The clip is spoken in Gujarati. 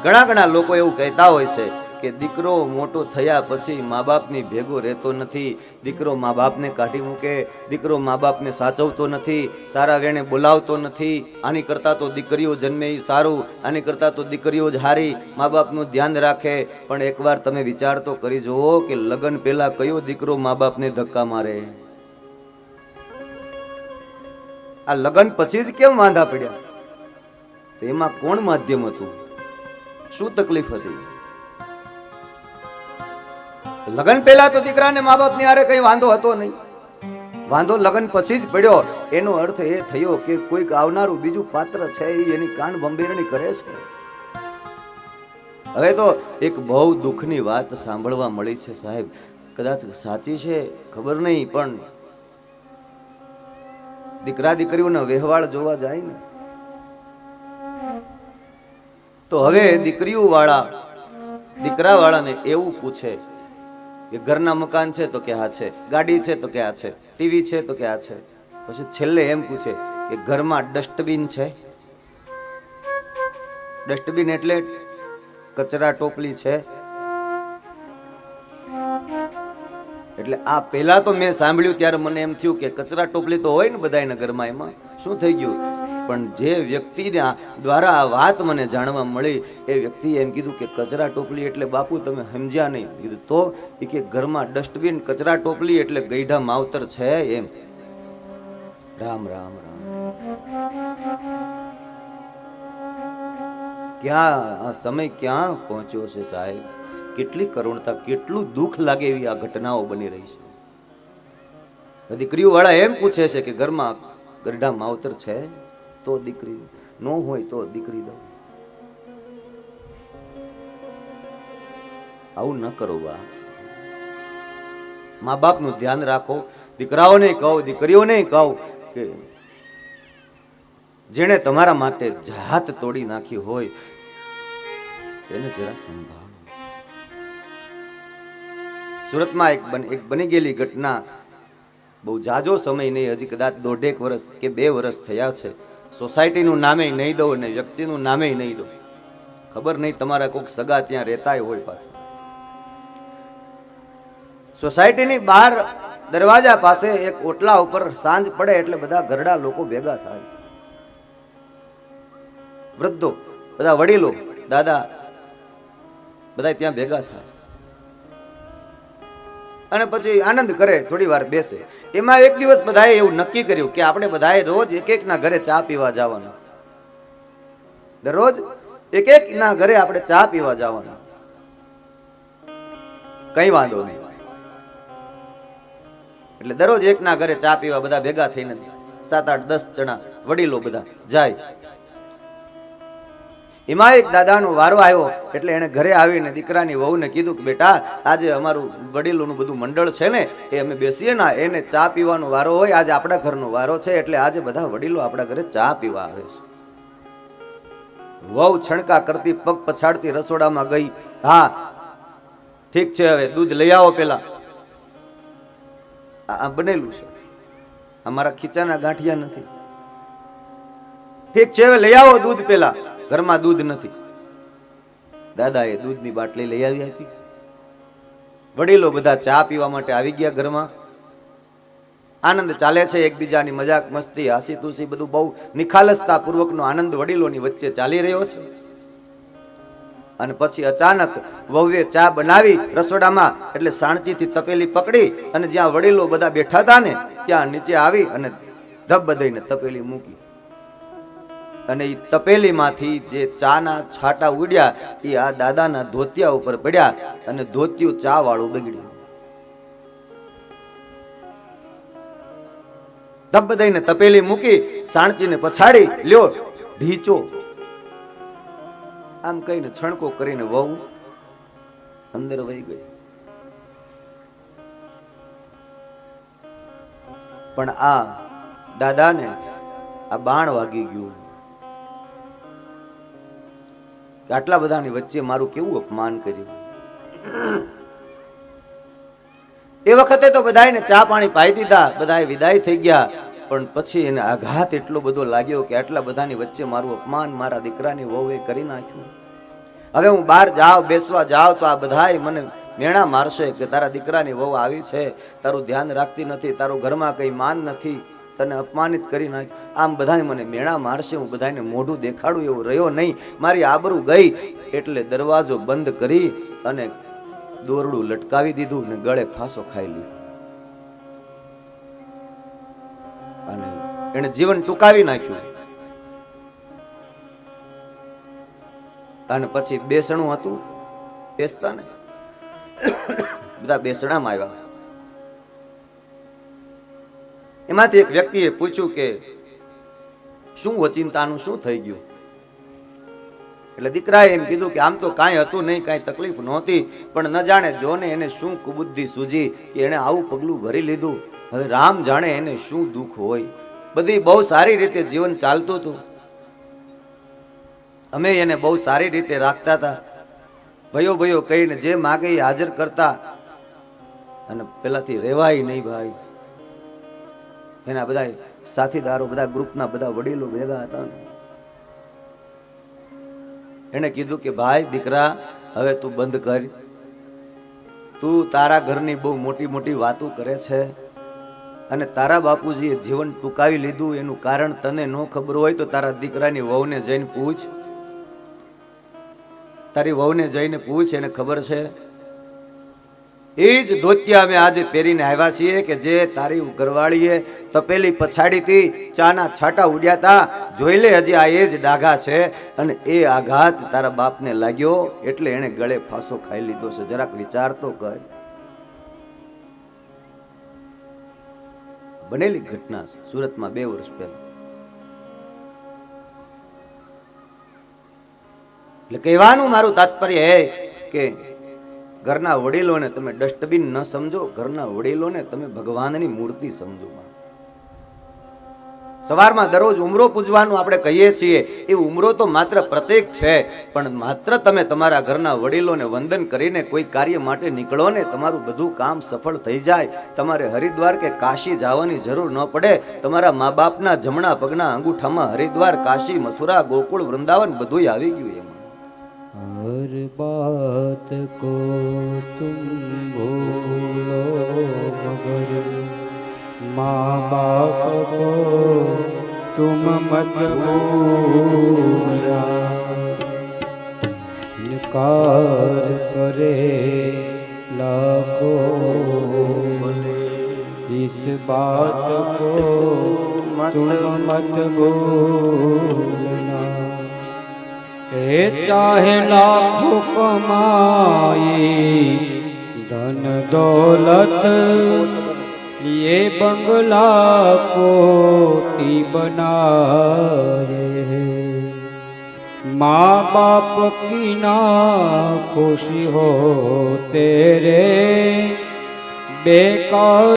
ઘણા ઘણા લોકો એવું કહેતા હોય છે કે દીકરો મોટો થયા પછી મા બાપની ભેગો રહેતો નથી, દીકરો મા બાપને કાઢી મૂકે, દીકરો મા બાપને સાચવતો નથી, સારા વેણે બોલાવતો નથી, આની કરતાં તો દીકરીઓ જન્મે એ સારું, આની કરતાં તો દીકરીઓ જ હારી, મા બાપનું ધ્યાન રાખે. પણ એકવાર તમે વિચાર તો કરી જુઓ કે લગ્ન પહેલા કયો દીકરો મા બાપને ધક્કા મારે? આ લગ્ન પછી જ કેમ વાંધા પડ્યા? તો એમાં કોણ માધ્યમ હતું? શું તકલીફ હતી? લગ્ન પહેલા તો દીકરાને મા બાપની હારે કઈ વાંધો હતો નહીં, વાંધો લગ્ન પછી જ પડ્યો. એનો અર્થ એ થયો કે કોઈક આવનારું બીજું પાત્ર છે એ એની કાન બંબેરણી કરે છે. હવે તો એક બહુ દુઃખની વાત સાંભળવા મળી છે સાહેબ, કદાચ સાચી છે ખબર નહીં, પણ દીકરા દીકરીઓના વ્યવહાર જોવા જાય ને તો હવે દીકરીઓ વાળા દીકરા વાળાને એવું પૂછે કે ઘરના મકાન છે તો કે આ છે, ગાડી છે તો કે આ છે, ટીવી છે તો કે આ છે, પછી છેલ્લે એમ પૂછે કે ઘરમાં ડસ્ટબિન છે? ડસ્ટબિન એટલે કચરા ટોપલી છે? એટલે આ પહેલા તો મેં સાંભળ્યું ત્યારે મને એમ થયું કે કચરા ટોપલી તો હોય ને બધાના ઘરમાં, એમાં શું થઈ ગયું? પણ જે વ્યક્તિના દ્વારા આ વાત મને જાણવા મળી એ વ્યક્તિએ એમ કીધું કે કચરા ટોપલી એટલે બાપુ તમે સમજ્યા નહીં. કીધું તો એ કે ઘરમાં ડસ્ટબિન કચરા ટોપલી એટલે ગઈઢા માવતર છે એમ. રામ રામ રામ. ક્યાં આ સમય ક્યાં પહોંચ્યો છે સાહેબ? કેટલી કરુણતા, કેટલું દુઃખ લાગે એવી આ ઘટનાઓ બની રહી છે. દીકરીઓ વાળા એમ પૂછે છે કે ઘરમાં ગરડા માવતર છે તો દીકરી, નો હોય તો દીકરી દો. આવું ન કરો બા. મા બાપનું ધ્યાન રાખો. દીકરાઓને કહો, દીકરીઓને કહો કે જેણે તમારા માટે જાત તોડી નાખી હોય એને જરા સંભાળો. સુરતમાં એક બની ગયેલી ઘટના, બહુ જાજો સમય નહીં, હજી કદાચ 1.5 વર્ષ કે 2 વર્ષ થયા છે. સોસાયટીનું નામે નહીં દઉં અને વ્યક્તિનું નામે નહીં દઉં, ખબર નહીં તમારા કોઈક સગા ત્યાં રહેતા હોય. પાછું સોસાયટીની બહાર દરવાજા પાસે એક ઓટલા ઉપર સાંજ પડે એટલે બધા ઘરડા લોકો ભેગા થાય, વૃદ્ધો, બધા વડીલો, દાદા, બધા ત્યાં ભેગા થાય અને પછી આનંદ કરે, થોડી વાર બેસે. એમાં એક દિવસ બધાએ એવું નક્કી કર્યું કે આપણે બધાએ રોજ એક એક ના ઘરે ચા પીવા જવાનું. દરરોજ એક એક ના ઘરે આપણે ચા પીવા જવાનું. કઈ વાંધો નહીં. એટલે દરરોજ એક ના ઘરે ચા પીવા બધા ભેગા થઈને 7, 8, 10 જણા વડીલો બધા જાય. એમાં એક દાદાનો વારો આવ્યો એટલે એને ઘરે આવીને દીકરાની વહુને કીધું કે બેટા આજે અમારું વડીલોનું બધું મંડળ છે ને એ અમે બેસીએ ના, એને ચા પીવાનો વારો હોય, આજે આપણા ઘરનો વારો છે એટલે આજે બધા વડીલો આપણા ઘરે ચા પીવા આવે છે. વહુ છણકા કરતી પગ પછાડતી રસોડામાં ગઈ. હા ઠીક છે, હવે દૂધ લઈ આવો. પેલા આ બનેલું છે, અમારા ખીચાના ગાંઠિયા નથી. ઠીક છે, હવે લઈ આવો દૂધ. પેલા ઘરમાં દૂધ નથી. દાદાએ દૂધની બાટલી લઈ આવી આપી. વડીલો બધા ચા પીવા માટે આવી ગયા ઘરમાં. આનંદ ચાલે છે, એકબીજાની મજાક મસ્તી હાસી તુસી બધું બહુ નિખાલસતા પૂર્વકનો આનંદ વડીલોની વચ્ચે ચાલી રહ્યો છે. અને પછી અચાનક વહુએ ચા બનાવી રસોડામાં એટલે સાણચીથી તપેલી પકડી અને જ્યાં વડીલો બધા બેઠા હતા ને ત્યાં નીચે આવી અને ધબ દઈને તપેલી મૂકી. અને એ તપેલીમાંથી જે ચાના છાટા ઉડ્યા એ આ દાદાના ધોતિયા ઉપર પડ્યા અને ધોતિયું ચા વાળું બગડ્યું. ધબ દઈને તપેલી મૂકી, સાણચીને પછાડી લ્યો ઢીચો, આમ કહીને છણકો કરીને વહુ અંદર વહી ગઈ. પણ આ દાદાને આ બાણ વાગી ગયું. આટલા બધાની વચ્ચે મારું કેવું અપમાન કર્યું. એ વખતે તો બધાને ચા પાણી પાઈ દીધા, બધાએ વિદાય થઈ ગયા. પણ પછી એને આઘાત એટલો બધો લાગ્યો કે આટલા બધાની વચ્ચે મારું અપમાન મારા દીકરાની વહુએ કરી નાખ્યું. હવે હું બહાર જાઉં બેસવા જાઉં તો આ બધાય મને મેણા મારશે કે તારા દીકરાની વહુ આવી છે, તારું ધ્યાન રાખતી નથી, તારું ઘરમાં કંઈ માન નથી, તને અપમાનિત કરી નાખ, આમ બધાય મને મેણા મારશે, હું બધાને મોઢું દેખાડું એવું રહ્યો નહીં, મારી આબરૂ ગઈ. એટલે દરવાજો બંધ કરી અને દોરડું લટકાવી દીધું ને ગળે ફાંસો ખાઈ લીધો અને એને જીવન ટૂંકાવી નાખ્યું. અને પછી બેસણું હતું, બેસતા ને બધા બેસણામાં આવ્યા. એમાંથી એક વ્યક્તિએ પૂછ્યું કે શું ઓચિંતાનું શું થઈ ગયું? એટલે દીકરાએ એમ કીધું કે આમ તો કાંઈ હતું નહીં, કાંઈ તકલીફ નહોતી, પણ ન જાણે જોને એને શું કુબુદ્ધિ સૂજી કે એને આવું પગલું ભરી લીધું. હવે રામ જાણે એને શું દુઃખ હોય. બધી બહુ સારી રીતે જીવન ચાલતું હતું, અમે એને બહુ સારી રીતે રાખતા હતા, ભયો ભયો કહીને જે માગે એ હાજર કરતા, અને પેલાથી રહેવાય નહીં ભાઈ. એના બધા સાથીદારો, બધા ગ્રુપના બધા વડીલો ભેગા હતા. એને કીધું કે ભાઈ દીકરા હવે તું બંધ કર, તું તારા ઘરની બહુ મોટી મોટી વાતો કરે છે અને તારા બાપુજીએ જીવન ટૂંકાવી લીધું એનું કારણ તને ન ખબર હોય તો તારા દીકરાની વહુને જઈને પૂછ, તારી વહુને જઈને પૂછ, એને ખબર છે. એ જ ધોતિયા અમે આજે પહેરીને આવ્યા છીએ કે જે તારી ઘરવાળીએ તપેલી પછાડી હતી, ચાના છાટા ઉડ્યા હતા, જોઈ લે હજી આ એ જ ડાઘા છે. અને એ આઘાત તારા બાપને લાગ્યો એટલે એને ગળે ફાંસો ખાઈ લીધો છે. જરાક વિચાર તો કર. બનેલી ઘટના સુરતમાં 2 વર્ષ પહેલા. એટલે કહેવાનું મારું તાત્પર્ય એ કે ઘરના વડીલોને તમે ડસ્ટબિન ન સમજો, ઘરના વડીલોને તમે ભગવાનની મૂર્તિ સમજો. સવારમાં દરરોજ ઉમરો પૂજવાનું આપણે કહીએ છીએ, એ ઉમરો તો માત્ર પ્રતીક છે, પણ માત્ર તમે તમારા ઘરના વડીલોને વંદન કરીને કોઈ કાર્ય માટે નીકળો ને, તમારું બધું કામ સફળ થઈ જાય. તમારે હરિદ્વાર કે કાશી જવાની જરૂર ન પડે. તમારા મા બાપના જમણા પગના અંગૂઠામાં હરિદ્વાર, કાશી, મથુરા, ગોકુળ, વૃંદાવન બધું આવી ગયું. એમાં हर बात को तुम भूलो मगर माँ बाप को तुम मत भूला. इनकार करे लाखो इस बात को तुम मत भूलना. चाहे लाखों कमाई धन दौलत ये बंगला कोटी बनाए, माँ बाप की ना खुशी हो तेरे बेकार